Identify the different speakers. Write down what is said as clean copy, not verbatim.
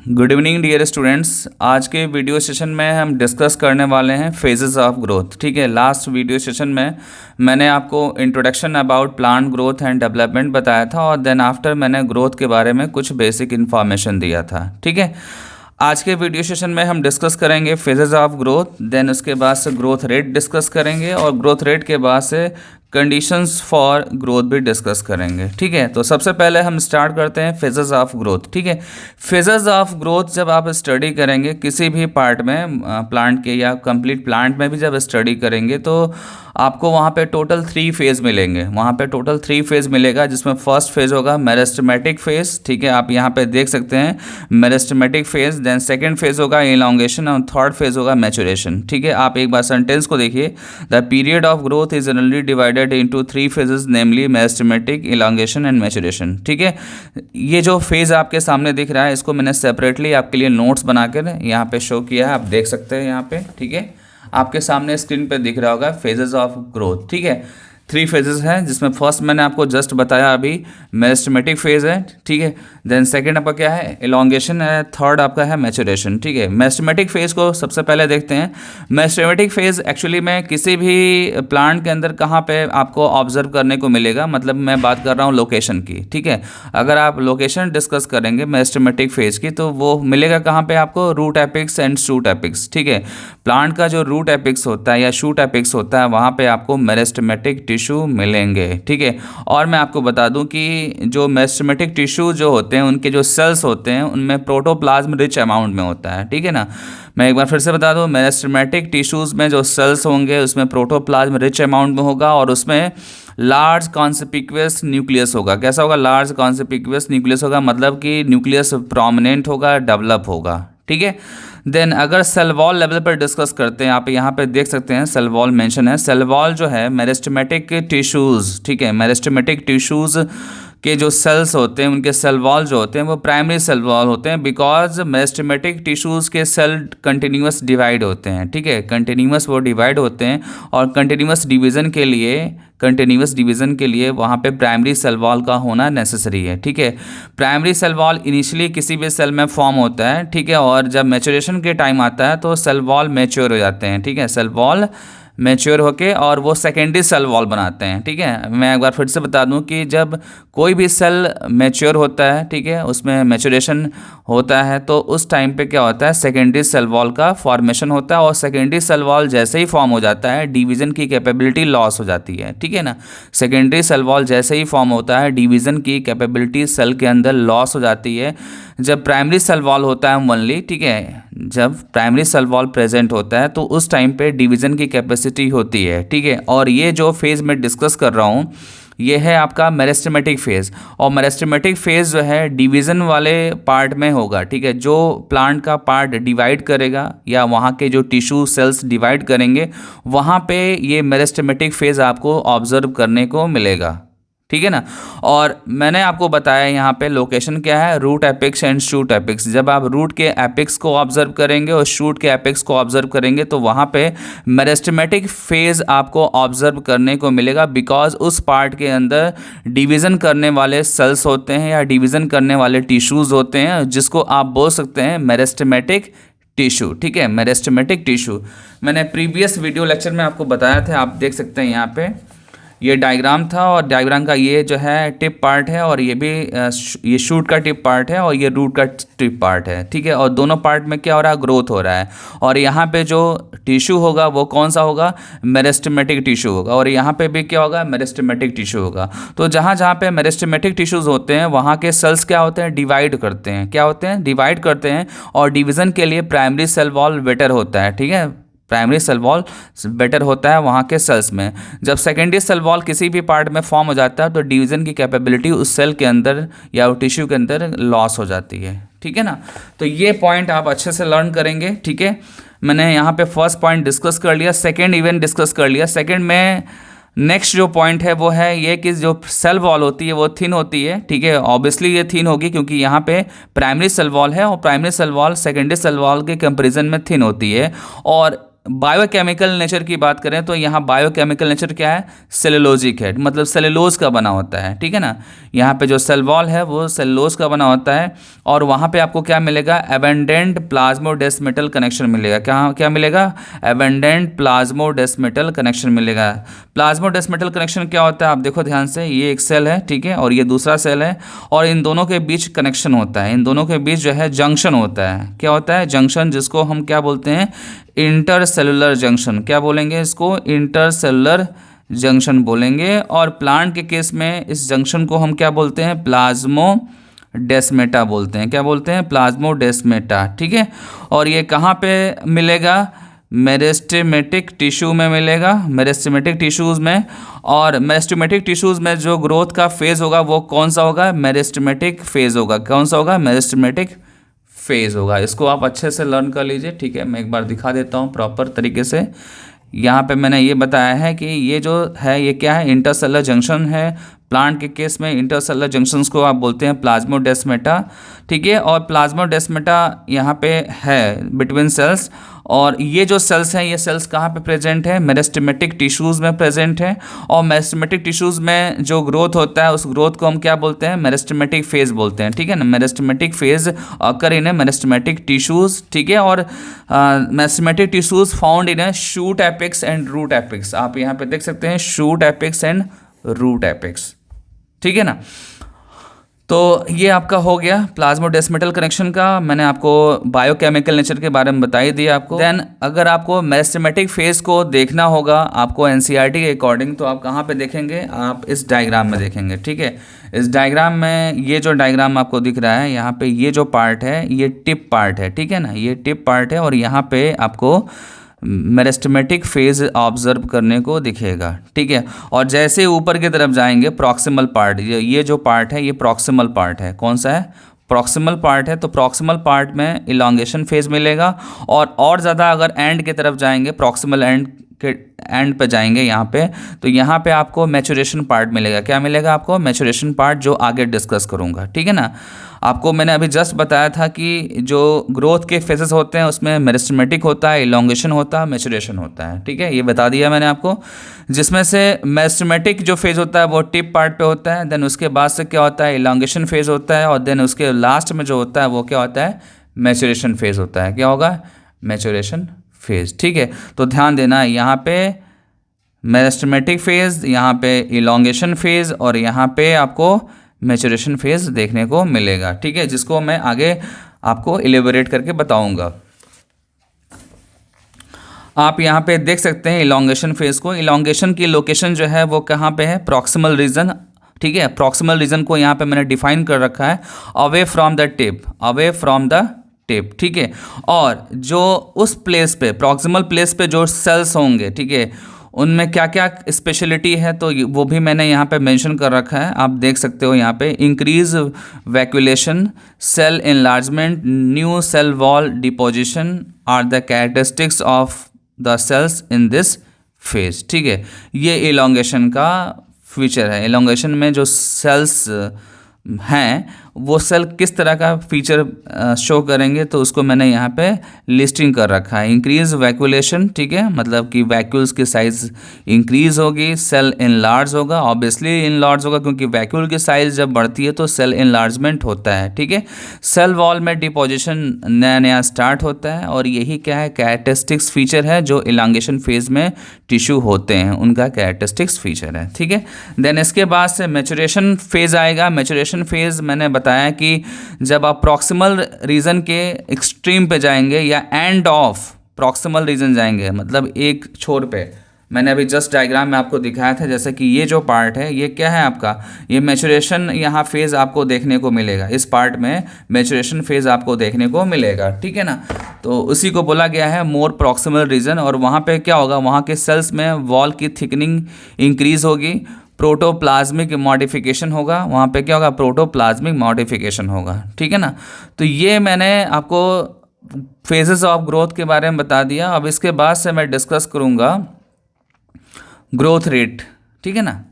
Speaker 1: Good evening dear students. आज के video session में हम डिस्कस करने वाले हैं फेजेस ऑफ ग्रोथ। ठीक है, लास्ट वीडियो सेशन में मैंने आपको introduction about plant growth and development बताया था और देन आफ्टर मैंने ग्रोथ के बारे में कुछ बेसिक इन्फॉर्मेशन दिया था। ठीक है, आज के वीडियो सेशन में हम डिस्कस करेंगे फेजेस ऑफ ग्रोथ, देन उसके बाद से ग्रोथ रेट डिस्कस करेंगे और ग्रोथ रेट के बाद से कंडीशंस फॉर ग्रोथ भी डिस्कस करेंगे। ठीक है, तो सबसे पहले हम स्टार्ट करते हैं फेजेस ऑफ ग्रोथ। ठीक है, फेजेस ऑफ ग्रोथ जब आप स्टडी करेंगे किसी भी पार्ट में, प्लांट के या कंप्लीट प्लांट में भी जब स्टडी करेंगे तो आपको वहाँ पे टोटल 3 फेज मिलेंगे। वहाँ पे टोटल 3 फेज मिलेगा, जिसमें फर्स्ट फेज होगा मेरिस्टेमेटिक फेज। ठीक है, आप यहाँ पे देख सकते हैं meristematic phase, then second phase होगा इलॉन्गेशन और थर्ड फेज होगा मैचुरेशन। ठीक है, आप एक बार सेंटेंस को देखिए, the period of growth is generally divided into 3 phases namely meristematic, elongation and maturation. ठीक है, ये जो फेज आपके सामने दिख रहा है इसको मैंने सेपरेटली आपके लिए नोट्स बनाकर यहाँ पे शो किया है, आप देख सकते हैं यहाँ पे। ठीक है, आपके सामने स्क्रीन पे दिख रहा होगा फेजेस ऑफ ग्रोथ। ठीक है, 3 फेजेस हैं, जिसमें फर्स्ट मैंने आपको जस्ट बताया अभी मेरिस्टेमेटिक फेज है। ठीक है, देन सेकंड आपका क्या है, इलॉन्गेशन है, थर्ड आपका है मैचुरेशन। ठीक है, मेरिस्टेमेटिक फेज को सबसे पहले देखते हैं। मेरिस्टेमेटिक फेज एक्चुअली में किसी भी प्लांट के अंदर कहाँ पे आपको ऑब्जर्व करने को मिलेगा, मतलब मैं बात कर रहा हूँ लोकेशन की। ठीक है, अगर आप लोकेशन डिस्कस करेंगे मेरिस्टेमेटिक फेज की तो वो मिलेगा कहाँ पे आपको, root apex and shoot apex. ठीक है, प्लांट का जो रूट एपिक्स होता है या शूट एपिक्स होता है वहाँ पे आपको मेरिस्टेमेटिक टिश्यू मिलेंगे। ठीक है, और मैं आपको बता दूं कि जो मेरिस्टेमेटिक टिश्यू जो होते हैं उनके जो सेल्स होते हैं उनमें प्रोटोप्लाज्म रिच अमाउंट में होता है। ठीक है ना, मैं एक बार फिर से बता दूं, मेरिस्टेमेटिक टिश्यूज़ में जो सेल्स होंगे उसमें प्रोटोप्लाज्म रिच अमाउंट में होगा और उसमें लार्ज कॉन्स्पिक्यूअस न्यूक्लियस होगा। कैसा होगा, लार्ज कॉन्स्पिक्यूअस न्यूक्लियस होगा, मतलब कि न्यूक्लियस प्रोमिनेंट होगा, डेवलप होगा। ठीक है, देन अगर सेल वॉल लेवल पर डिस्कस करते हैं, आप यहाँ पे देख सकते हैं सेल वॉल मेंशन है। सेल वॉल जो है मेरिस्टेमेटिक टिश्यूज़, ठीक है, मेरिस्टेमेटिक टिश्यूज़ के जो सेल्स होते हैं उनके सेल वॉल जो होते हैं वो प्राइमरी सेल वॉल होते हैं, बिकॉज मेरिस्टेमेटिक टिश्यूज़ के सेल कंटिन्यूस डिवाइड होते हैं। ठीक है, कंटिन्यूस वो डिवाइड होते हैं और कंटिन्यूस डिवीज़न के लिए वहाँ पे प्राइमरी सेल वॉल का होना नेसेसरी है। ठीक है, प्राइमरी सेल वॉल इनिशियली किसी भी सेल में फॉर्म होता है। ठीक है, और जब मैचुरेशन के टाइम आता है तो सेल वॉल मैच्योर हो जाते हैं। ठीक है, सेल वॉल मैच्योर होके और वो सेकेंडरी सेल वॉल बनाते हैं। ठीक है, मैं एक बार फिर से बता दूं कि जब कोई भी सेल मैच्योर होता है, ठीक है, उसमें मैचुरेशन होता है तो उस टाइम पे क्या होता है, सेकेंडरी सेल वॉल का फॉर्मेशन होता है और सेकेंडरी सेल वॉल जैसे ही फॉर्म हो जाता है डिवीज़न की कैपेबिलिटी लॉस हो जाती है। ठीक है ना, सेकेंडरी सेल वॉल जैसे ही फॉर्म होता है डिवीज़न की कैपेबिलिटी सेल के अंदर लॉस हो जाती है। जब प्राइमरी सेल वॉल होता है ओनली, ठीक है, जब प्राइमरी सेल वॉल प्रेजेंट होता है तो उस टाइम पे डिवीज़न की कैपेसिटी होती है। ठीक है, और ये जो फेज़ मैं डिस्कस कर रहा हूँ ये है आपका मेरिस्टेमेटिक फेज़, और मेरिस्टेमेटिक फेज़ जो है डिवीज़न वाले पार्ट में होगा। ठीक है, जो प्लांट का पार्ट डिवाइड करेगा या वहाँ के जो टिश्यू सेल्स डिवाइड करेंगे वहाँ पे ये मेरिस्टेमेटिक फेज़ आपको ऑब्जर्व करने को मिलेगा। ठीक है ना, और मैंने आपको बताया यहाँ पे लोकेशन क्या है, root apex and shoot apex. जब आप रूट के एपिक्स को ऑब्जर्व करेंगे और शूट के एपिक्स को ऑब्जर्व करेंगे तो वहाँ पे मेरिस्टेमेटिक फेज़ आपको ऑब्जर्व करने को मिलेगा, बिकॉज उस पार्ट के अंदर डिवीज़न करने वाले सेल्स होते हैं या डिवीज़न करने वाले टिश्यूज़ होते हैं जिसको आप बोल सकते हैं मेरिस्टेमेटिक टिश्यू। ठीक है, मेरिस्टेमेटिक टिश्यू मैंने प्रीवियस वीडियो लेक्चर में आपको बताया था, आप देख सकते हैं यहाँ पे ये डायग्राम था और डायग्राम का ये जो है टिप पार्ट है और ये भी ये शूट का टिप पार्ट है और ये रूट का टिप पार्ट है। ठीक है, और दोनों पार्ट में क्या हो रहा है, ग्रोथ हो रहा है। और यहाँ पे जो टिश्यू होगा वो कौन सा होगा, मेरिस्टेमेटिक टिश्यू होगा, और यहाँ पे भी क्या होगा, मेरिस्टेमेटिक टिश्यू होगा। तो जहाँ जहाँ पे मेरिस्टेमेटिक टिश्यूज़ होते हैं वहाँ के सेल्स क्या होते हैं, डिवाइड करते हैं। क्या होते हैं, डिवाइड करते हैं, और डिवीज़न के लिए प्राइमरी सेल वॉल बेटर होता है। ठीक है, प्राइमरी सेल वॉल बेटर होता है वहाँ के सेल्स में। जब सेकेंडरी सेल वॉल किसी भी पार्ट में फॉर्म हो जाता है तो डिवीज़न की कैपेबिलिटी उस सेल के अंदर या टिश्यू के अंदर लॉस हो जाती है। ठीक है ना, तो ये पॉइंट आप अच्छे से लर्न करेंगे। ठीक है, मैंने यहाँ पे फर्स्ट पॉइंट डिस्कस कर लिया, सेकेंड इवन डिस्कस कर लिया। सेकेंड में नेक्स्ट जो पॉइंट है वो है ये कि जो सेल वॉल होती है वो थिन होती है। ठीक है, ऑब्वियसली ये थिन होगी क्योंकि यहाँ पे प्राइमरी सेल वॉल है और primary cell wall secondary cell wall के कंपैरिजन में थिन होती है। और बायोकेमिकल नेचर की बात करें तो यहाँ बायोकेमिकल नेचर क्या है, सेलुलोजिक है, मतलब सेलुलोज का बना होता है, ठीक है ना। यहाँ पे जो सेल वॉल है वो सेलुलोज का बना होता है, और वहाँ पे आपको क्या मिलेगा, एबेंडेंट प्लाज्मोडेस्मेटल कनेक्शन मिलेगा। क्या क्या मिलेगा, एबेंडेंट प्लाज्मोडेस्मेटल कनेक्शन मिलेगा। प्लाज्मोडेस्मेटल कनेक्शन क्या होता है, आप देखो ध्यान से, ये एक सेल है, ठीक है, और ये दूसरा सेल है, और इन दोनों के बीच कनेक्शन होता है, इन दोनों के बीच जो है जंक्शन होता है। क्या होता है, जंक्शन, जिसको हम क्या बोलते हैं, इंटरसेलुलर जंक्शन। क्या बोलेंगे इसको, इंटरसेलुलर जंक्शन बोलेंगे। और प्लांट के केस में इस जंक्शन को हम क्या बोलते हैं, प्लाज्मोडेस्मेटा बोलते हैं। क्या बोलते हैं, प्लाज्मोडेस्मेटा, ठीक है। और ये कहाँ पे मिलेगा, मेरिस्टेमेटिक टिश्यू में मिलेगा, मेरिस्टेमेटिक टिश्यूज़ में। और मेरिस्टेमेटिक टिश्यूज़ में जो ग्रोथ का फेज़ होगा वो कौन सा होगा, मेरिस्टेमेटिक फेज़ होगा। कौन सा होगा, मेरिस्टेमेटिक फेज़ होगा। इसको आप अच्छे से लर्न कर लीजिए, ठीक है। मैं एक बार दिखा देता हूँ प्रॉपर तरीके से। यहाँ पे मैंने ये बताया है कि ये जो है ये क्या है, इंटरसेलुलर जंक्शन है। प्लांट के केस में इंटरसेलुलर जंक्शंस को आप बोलते हैं प्लाज्मोडेस्मेटा, ठीक है। और प्लाज्मोडेस्मेटा यहाँ पे है बिटवीन सेल्स, और ये जो सेल्स हैं ये सेल्स कहाँ पे प्रेजेंट है, मेरिस्टेमेटिक टिश्यूज़ में प्रेजेंट है। और मेरिस्टेमेटिक टिश्यूज़ में जो ग्रोथ होता है उस ग्रोथ को हम क्या बोलते हैं, मेरिस्टेमेटिक फेज़ बोलते हैं, ठीक है ना। Meristematic phase occur in meristematic tissues, ठीक है। और meristematic tissues found in a shoot apex and root apex. आप यहाँ पे देख सकते हैं shoot apex and root apex, ठीक है ना। तो ये आपका हो गया प्लाज्मोडेस्मेटल कनेक्शन का। मैंने आपको बायोकेमिकल नेचर के बारे में बता ही दिया आपको। देन अगर आपको मेरिस्टेमेटिक फेज को देखना होगा आपको एनसीईआरटी के अकॉर्डिंग, तो आप कहाँ पे देखेंगे, आप इस डायग्राम में देखेंगे, ठीक है। इस डायग्राम में ये जो डायग्राम आपको दिख रहा है यहाँ पे, ये जो पार्ट है ये टिप पार्ट है, ठीक है ना, ये टिप पार्ट है। और यहाँ पे आपको मेरिस्टेमेटिक फेज ऑब्जर्व करने को दिखेगा, ठीक है। और जैसे ऊपर की तरफ जाएंगे प्रॉक्सिमल पार्ट, ये जो पार्ट है ये प्रॉक्सिमल पार्ट है। कौन सा है, प्रॉक्सिमल पार्ट है। तो प्रॉक्सिमल पार्ट में इलॉन्गेशन फेज मिलेगा। और ज़्यादा अगर एंड की तरफ जाएंगे, प्रॉक्सिमल एंड के एंड पे जाएंगे यहाँ पे, तो यहाँ पे आपको मैचुरेशन पार्ट मिलेगा। क्या मिलेगा आपको, मैचुरेशन पार्ट, जो आगे डिस्कस करूँगा, ठीक है ना। आपको मैंने अभी जस्ट बताया था कि जो ग्रोथ के फेजेस होते हैं उसमें मेरिस्टेमेटिक होता है, इलॉन्गेशन होता है, मैचुरेशन होता है, ठीक है। ये बता दिया मैंने आपको। जिसमें से मेरिस्टेमेटिक जो फेज़ होता है वो टिप पार्ट पे होता है। देन उसके बाद से क्या होता है, इलॉन्गेशन फेज़ होता है। और देन उसके लास्ट में जो होता है वो क्या होता है, मैचुरेशन फेज़ होता है। क्या होगा, मैचुरेशन फेज़, ठीक है। तो ध्यान देना, यहाँ पे मेरिस्टेमेटिक फेज़, यहाँ पे इलॉन्गेशन फेज़, और यहाँ पे आपको मैचुरेशन फेज़ देखने को मिलेगा, ठीक है, जिसको मैं आगे आपको इलेबोरेट करके बताऊंगा। आप यहाँ पे देख सकते हैं इलॉन्गेशन फेज़ को। इलॉन्गेशन की लोकेशन जो है वो कहाँ पे है, प्रॉक्सिमल रीजन, ठीक है। प्रॉक्सिमल रीजन को यहाँ पे मैंने डिफाइन कर रखा है, away from the tip, away from the tip, ठीक है। और जो उस प्लेस पे, प्रॉक्सिमल प्लेस पे जो सेल्स होंगे, ठीक है, उनमें क्या क्या स्पेशलिटी है तो वो भी मैंने यहाँ पे मेंशन कर रखा है। आप देख सकते हो यहाँ पे, increase vacuolation, cell enlargement, new cell wall deposition are the characteristics of the cells in this phase, ठीक है। ये इलॉन्गेशन का फीचर है। इलॉन्गेशन में जो सेल्स हैं वो सेल किस तरह का फीचर शो करेंगे, तो उसको मैंने यहाँ पे लिस्टिंग कर रखा है। इंक्रीज वैक्यूलेशन, ठीक है, मतलब कि वैक्यूल्स की साइज इंक्रीज होगी, सेल इनलार्ज होगा, ऑब्वियसली इनलार्ज होगा क्योंकि वैक्यूल की साइज जब बढ़ती है तो सेल इनलार्जमेंट होता है, ठीक है। सेल वॉल में डिपोजिशन नया नया स्टार्ट होता है, और यही क्या है, कैरेक्टरिस्टिक्स फीचर है जो इलांगेशन फेज में टिश्यू होते हैं उनका कैरेक्टरिस्टिक्स फीचर है, ठीक है। देन इसके बाद से मैचुरेशन फेज आएगा। मैचुरेशन फेज मैंने बताया कि जब आप प्रॉक्सिमल रीजन के एक्सट्रीम पे जाएंगे या एंड ऑफ प्रॉक्सिमल रीजन जाएंगे, मतलब एक छोर पे, मैंने अभी जस्ट डायग्राम में आपको दिखाया था, जैसे कि ये जो पार्ट है ये क्या है आपका, ये मैचुरेशन यहाँ फेज आपको देखने को मिलेगा। इस पार्ट में मैचुरेशन फेज आपको देखने को मिलेगा, ठीक है ना। तो उसी को बोला गया है मोर प्रॉक्सिमल रीजन। और वहाँ पे क्या होगा, वहाँ के सेल्स में वॉल की थिकनिंग इंक्रीज होगी, प्रोटोप्लाज्मिक मॉडिफिकेशन होगा, वहाँ पे क्या होगा, प्रोटोप्लाज्मिक मॉडिफिकेशन होगा, ठीक है ना। तो ये मैंने आपको फेजेस ऑफ ग्रोथ के बारे में बता दिया। अब इसके बाद से मैं डिस्कस करूँगा ग्रोथ रेट, ठीक है ना।